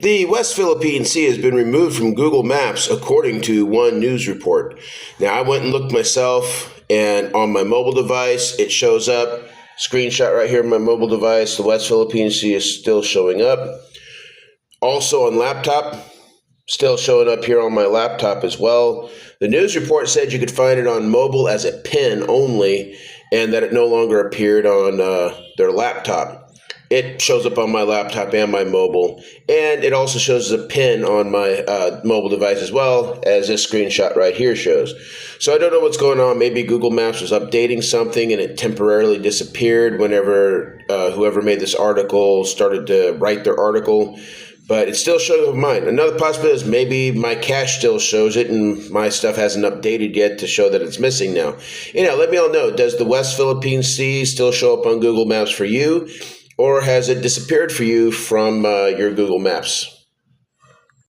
The West Philippine Sea has been removed from Google Maps, according to one news report. Now, I went and looked myself, and on my mobile device, it shows up. Screenshot right here on my mobile device. The West Philippine Sea is still showing up. Also on laptop, still showing up here on my laptop as well. The news report said you could find it on mobile as a pin only, and that it no longer appeared on their laptop. It shows up on my laptop and my mobile, and it also shows as a pin on my mobile device as well, as this screenshot right here shows. So I don't know what's going on. Maybe Google Maps was updating something and it temporarily disappeared whenever whoever made this article started to write their article. But it's still showing up mine. Another possibility is maybe my cache still shows it and my stuff hasn't updated yet to show that it's missing now. Let me all know, does the West Philippine Sea still show up on Google Maps for you? Or has it disappeared for you from your Google Maps?